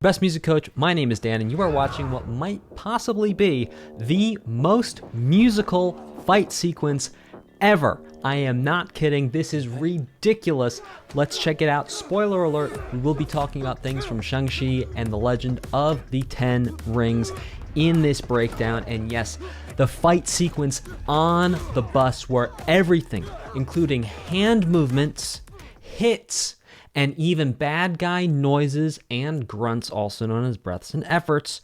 Best Music Coach. My name is Dan, and you are watching what might possibly be the most musical fight sequence ever. I am not kidding. This is ridiculous. Let's check it out. Spoiler alert, we will be talking about things from Shang-Chi and the Legend of the Ten Rings in this breakdown. And yes, the fight sequence on the bus where everything, including hand movements, hits, and even bad guy noises and grunts, also known as breaths and efforts,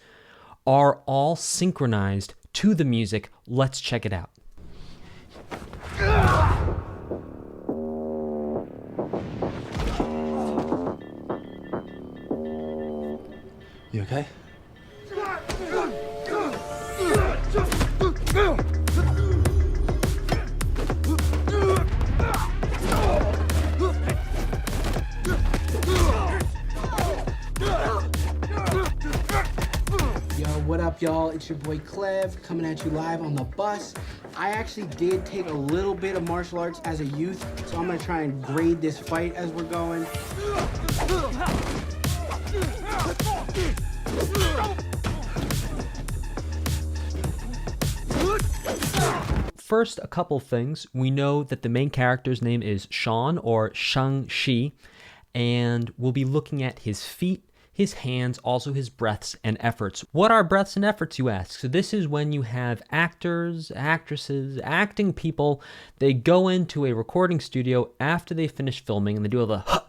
are all synchronized to the music. Let's check it out. You okay? What up, y'all? It's your boy Clev coming at you live on the bus. I actually did take a little bit of martial arts as a youth, so I'm gonna try and grade this fight as we're going. First, a couple things. We know that the main character's name is Sean, or Shang-Chi, and we'll be looking at his feet, his hands, also his breaths and efforts. What are breaths and efforts, you ask? So this is when you have actors, actresses, acting people, they go into a recording studio after they finish filming and they do all the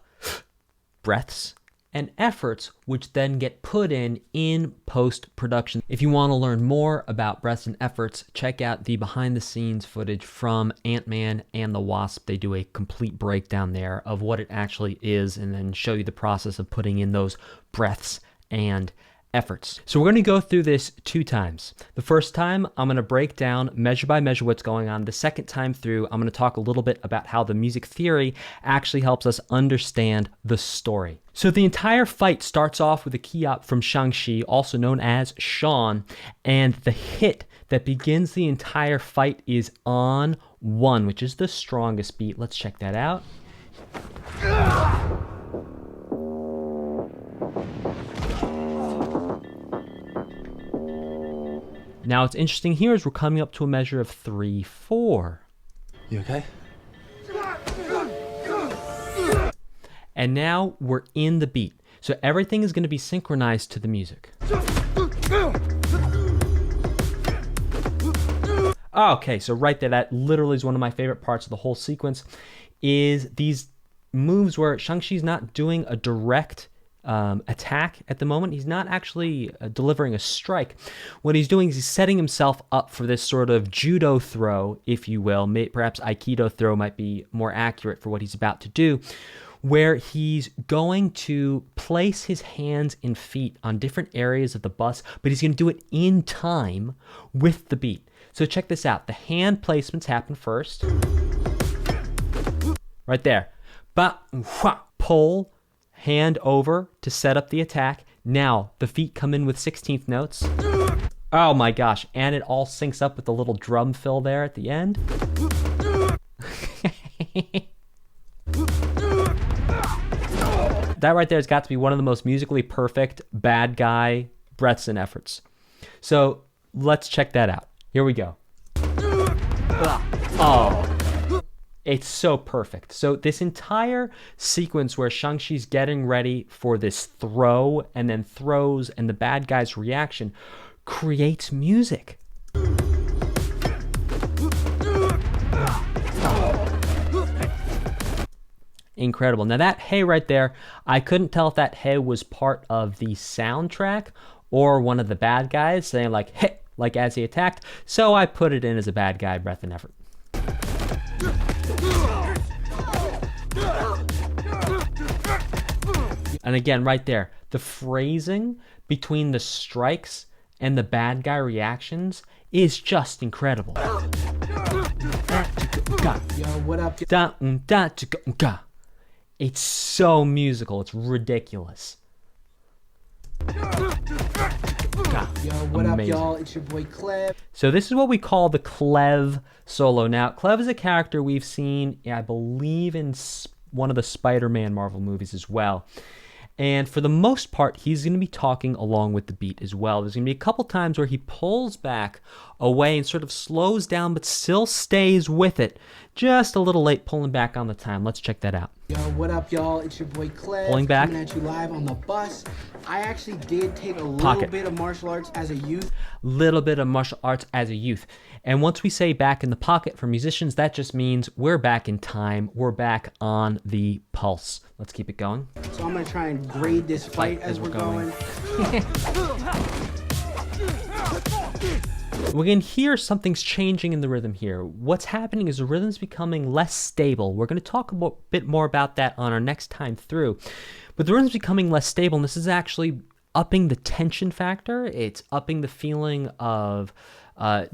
breaths and efforts, which then get put in post-production. If you want to learn more about breaths and efforts, check out the behind-the-scenes footage from Ant-Man and the Wasp. They do a complete breakdown there of what it actually is and then show you the process of putting in those breaths and efforts. So we're going to go through this 2 times. The first time, I'm going to break down measure by measure what's going on. The second time through, I'm going to talk a little bit about how the music theory actually helps us understand the story. So the entire fight starts off with a key up from Shang-Chi, also known as Sean, and the hit that begins the entire fight is on 1, which is the strongest beat. Let's check that out. Now, what's interesting here is we're coming up to a measure of 3/4. You okay? And now we're in the beat. So everything is going to be synchronized to the music. Okay, so right there, that literally is one of my favorite parts of the whole sequence, is these moves where Shang-Chi's not doing a direct attack at the moment. He's not actually delivering a strike. What he's doing is he's setting himself up for this sort of judo throw, if you will. Perhaps Aikido throw might be more accurate for what he's about to do, where he's going to place his hands and feet on different areas of the bus, but he's going to do it in time with the beat. So check this out. The hand placements happen first. Right there. Pull, hand over to set up the attack. Now, the feet come in with 16th notes. Oh my gosh, and it all syncs up with the little drum fill there at the end. That right there has got to be one of the most musically perfect bad guy breaths and efforts. So let's check that out. Here we go. Oh. It's so perfect. So this entire sequence where Shang-Chi's getting ready for this throw and then throws and the bad guy's reaction creates music. Incredible. Now that hey right there, I couldn't tell if that hey was part of the soundtrack or one of the bad guys saying like hey, like as he attacked. So I put it in as a bad guy breath and effort. And again, right there, the phrasing between the strikes and the bad guy reactions is just incredible. Yo, what up? It's so musical. It's ridiculous. Yo, what Amazing. up, y'all? It's your boy Clev. So this is what we call the Clev solo. Now, Clev is a character we've seen, I believe, in one of the Spider-Man Marvel movies as well. And for the most part, he's going to be talking along with the beat as well. There's going to be a couple times where he pulls back away and sort of slows down, but still stays with it. Just a little late pulling back on the time. Let's check that out. Yo, what up, y'all? It's your boy Clev, Pulling back. coming at you live on the bus. I actually did take a little Pocket. bit of martial arts as a youth. Little bit of martial arts as a youth. And once we say back in the pocket for musicians, that just means we're back in time. We're back on the pulse. Let's keep it going. So I'm going to try and grade this fight as we're going. We can hear something's changing in the rhythm here. What's happening is the rhythm's becoming less stable. We're going to talk a bit more about that on our next time through. But the rhythm's becoming less stable, and this is actually upping the tension factor. It's upping the feeling of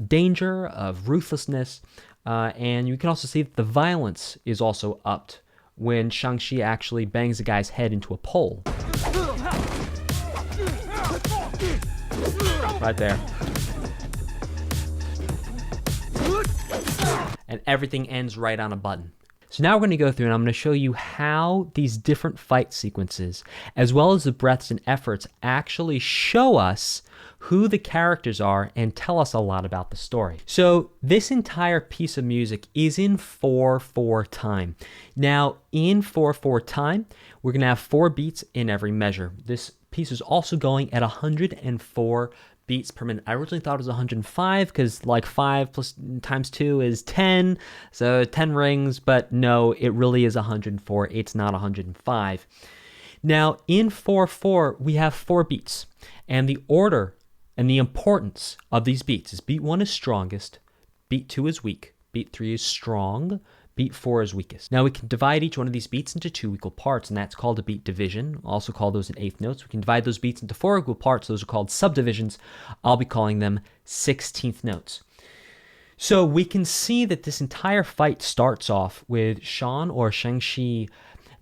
danger, of ruthlessness, and you can also see that the violence is also upped when Shang-Chi actually bangs a guy's head into a pole. Right there. And everything ends right on a button. So now we're going to go through and I'm going to show you how these different fight sequences, as well as the breaths and efforts, actually show us who the characters are and tell us a lot about the story. So this entire piece of music is in 4/4 time. Now in 4/4 time, we're going to have 4 beats in every measure. This piece is also going at 104 beats per minute. I originally thought it was 105 because like 5 plus times 2 is 10, so 10 rings, but no, it really is 104. It's not 105. Now in 4/4, we have 4 beats, and the order and the importance of these beats is beat 1 is strongest, beat 2 is weak, beat 3 is strong, beat 4 is weakest. Now we can divide each one of these beats into 2 equal parts, and that's called a beat division. Also call those an eighth notes. We can divide those beats into 4 equal parts. Those are called subdivisions. I'll be calling them 16th notes. So we can see that this entire fight starts off with Sean or Shang-Chi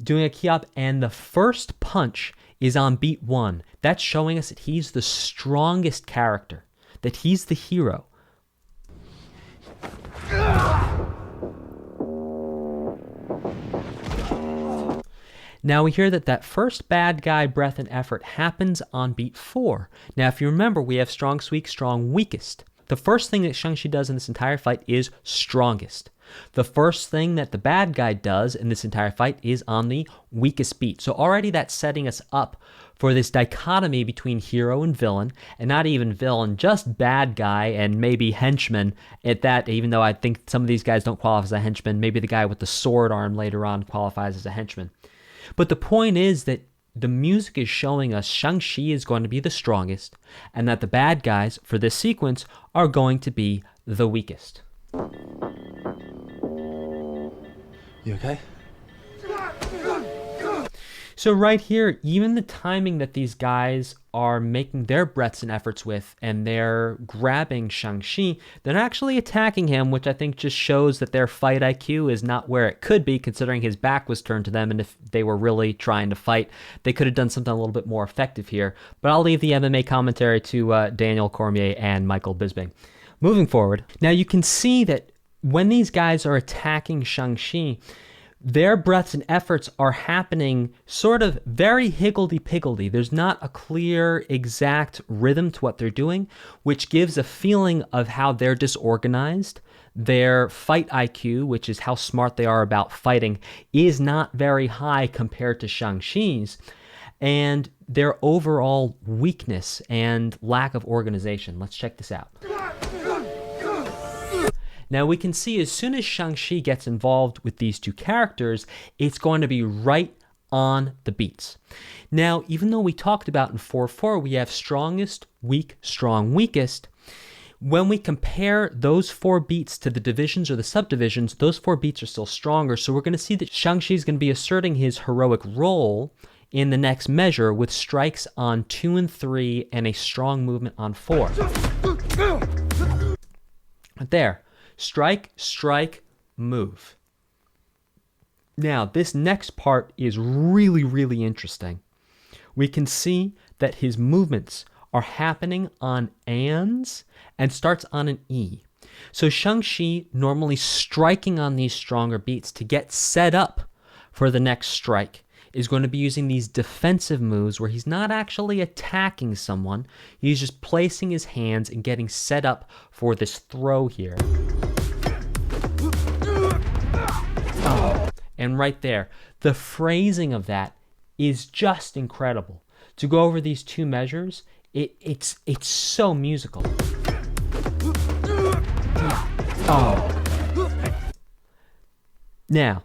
doing a kiap, and the first punch is on beat 1. That's showing us that he's the strongest character, that he's the hero. Now we hear that that first bad guy breath and effort happens on beat 4. Now if you remember, we have strong, weak, strong, weakest. The first thing that Shang-Chi does in this entire fight is strongest. The first thing that the bad guy does in this entire fight is on the weakest beat. So already that's setting us up for this dichotomy between hero and villain, and not even villain, just bad guy and maybe henchman at that, even though I think some of these guys don't qualify as a henchman. Maybe the guy with the sword arm later on qualifies as a henchman. But the point is that the music is showing us Shang-Chi is going to be the strongest, and that the bad guys for this sequence are going to be the weakest. You okay? So right here, even the timing that these guys are making their breaths and efforts with, and they're grabbing Shang-Chi, they're actually attacking him, which I think just shows that their fight IQ is not where it could be, considering his back was turned to them, and if they were really trying to fight, they could have done something a little bit more effective here. But I'll leave the MMA commentary to Daniel Cormier and Michael Bisping. Moving forward, now you can see that when these guys are attacking Shang-Chi, their breaths and efforts are happening sort of very higgledy-piggledy. There's not a clear, exact rhythm to what they're doing, which gives a feeling of how they're disorganized. Their fight IQ, which is how smart they are about fighting, is not very high compared to Shang-Chi's, and their overall weakness and lack of organization. Let's check this out. Now we can see as soon as Shang-Chi gets involved with these two characters, it's going to be right on the beats. Now, even though we talked about in 4/4, we have strongest, weak, strong, weakest, when we compare those 4 beats to the divisions or the subdivisions, those 4 beats are still stronger. So we're going to see that Shang-Chi is going to be asserting his heroic role in the next measure with strikes on 2 and 3 and a strong movement on 4. Right there. Strike, strike, move. Now, this next part is really, really interesting. We can see that his movements are happening on ands and starts on an E. So Shang-Chi normally striking on these stronger beats to get set up for the next strike. is going to be using these defensive moves where he's not actually attacking someone. He's just placing his hands and getting set up for this throw here. Oh, and right there, the phrasing of that is just incredible. To go over these two measures, it's so musical. Oh. Now,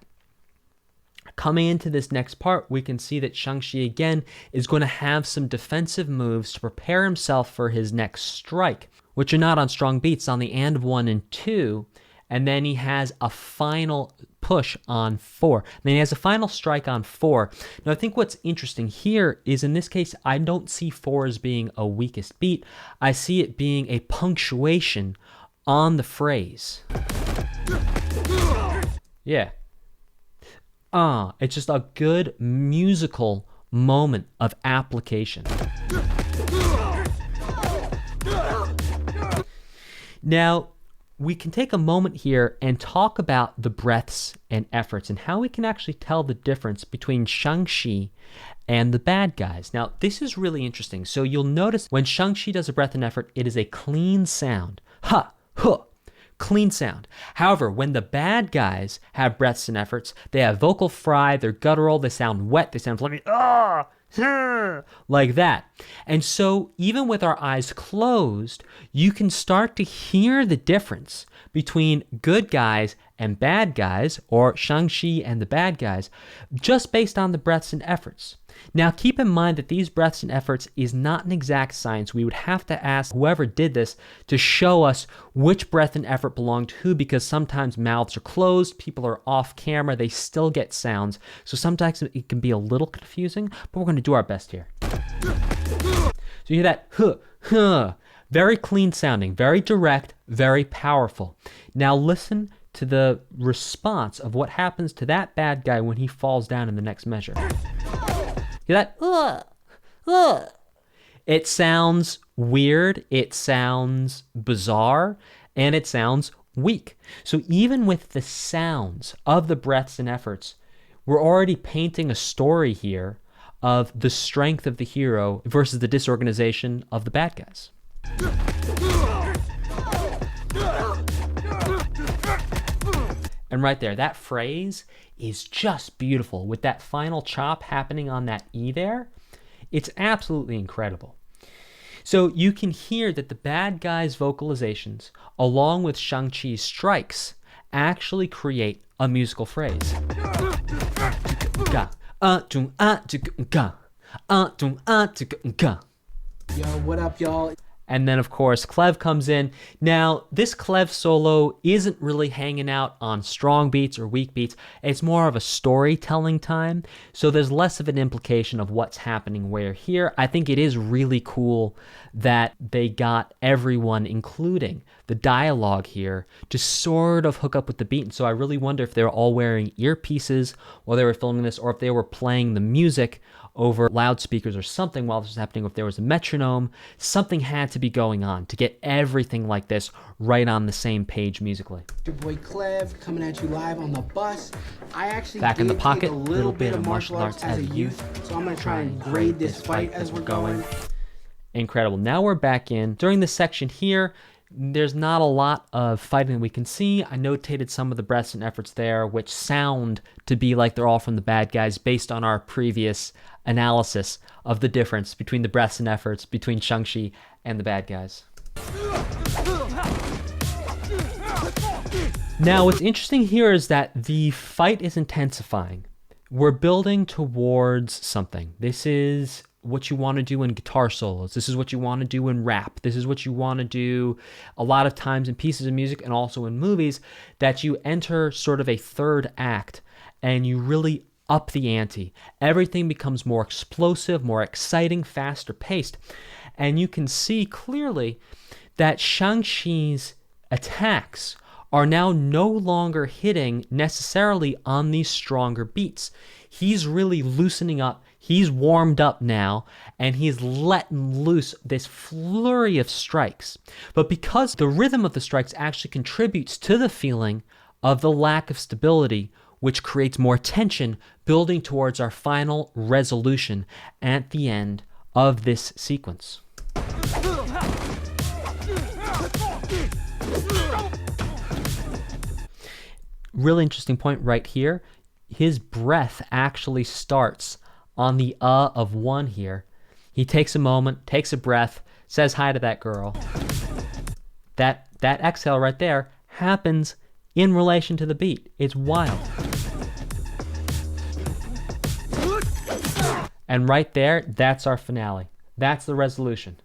coming into this next part, we can see that Shang-Chi again is going to have some defensive moves to prepare himself for his next strike, which are not on strong beats, on the and of 1 and 2, and then he has a final push on 4. And then he has a final strike on 4. Now, I think what's interesting here is, in this case, I don't see 4 as being a weakest beat. I see it being a punctuation on the phrase. Yeah. It's just a good musical moment of application. Now, we can take a moment here and talk about the breaths and efforts and how we can actually tell the difference between Shang-Chi and the bad guys. Now, this is really interesting. So you'll notice when Shang-Chi does a breath and effort, it is a clean sound. Ha, huh. Clean sound. However, when the bad guys have breaths and efforts, they have vocal fry, they're guttural, they sound wet, they sound like like that. And so even with our eyes closed, you can start to hear the difference between good guys and bad guys, or Shang-Chi and the bad guys, just based on the breaths and efforts. Now, keep in mind that these breaths and efforts is not an exact science. We would have to ask whoever did this to show us which breath and effort belonged to who, because sometimes mouths are closed, people are off camera, they still get sounds. So sometimes it can be a little confusing, but we're going to do our best here. So you hear that, huh, huh, very clean sounding, very direct, very powerful. Now listen to the response of what happens to that bad guy when he falls down in the next measure. Hear that? It sounds weird, it sounds bizarre, and it sounds weak. So even with the sounds of the breaths and efforts, we're already painting a story here of the strength of the hero versus the disorganization of the bad guys. And right there, that phrase is just beautiful. With that final chop happening on that E there, it's absolutely incredible. So you can hear that the bad guys' vocalizations, along with Shang-Chi's strikes, actually create a musical phrase. Yo, what up, y'all? And then, of course, Clev comes in. Now, this Clev solo isn't really hanging out on strong beats or weak beats. It's more of a storytelling time. So there's less of an implication of what's happening where here. I think it is really cool that they got everyone, including the dialogue here, to sort of hook up with the beat. And so I really wonder if they were all wearing earpieces while they were filming this, or if they were playing the music over loudspeakers or something while this was happening. If there was a metronome, something had to be going on to get everything like this right on the same page musically. Your boy Clev coming at you live on the bus. I actually Back in the pocket, take a little bit of martial arts as a youth, so I'm gonna try and grade this fight as we're going. Incredible. Now we're back in. During this section here, there's not a lot of fighting we can see. I notated some of the breaths and efforts there, which sound to be like they're all from the bad guys based on our previous analysis of the difference between the breaths and efforts between Shang-Chi and the bad guys. Now, what's interesting here is that the fight is intensifying. We're building towards something. This is what you want to do in guitar solos. This is what you want to do in rap. This is what you want to do a lot of times in pieces of music and also in movies, that you enter sort of a third act and you really up the ante. Everything becomes more explosive, more exciting, faster paced. And you can see clearly that Shang-Chi's attacks are now no longer hitting necessarily on these stronger beats. He's really loosening up. He's warmed up now, and he's letting loose this flurry of strikes. But because the rhythm of the strikes actually contributes to the feeling of the lack of stability which creates more tension, building towards our final resolution at the end of this sequence. Really interesting point right here. His breath actually starts on the of one here. He takes a moment, takes a breath, says hi to that girl. That exhale right there happens in relation to the beat. It's wild. And right there, that's our finale. That's the resolution.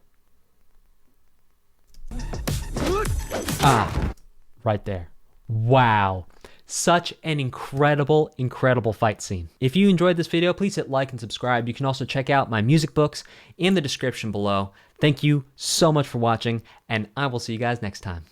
Right there. Wow. Such an incredible, incredible fight scene. If you enjoyed this video, please hit like and subscribe. You can also check out my music books in the description below. Thank you so much for watching, and I will see you guys next time.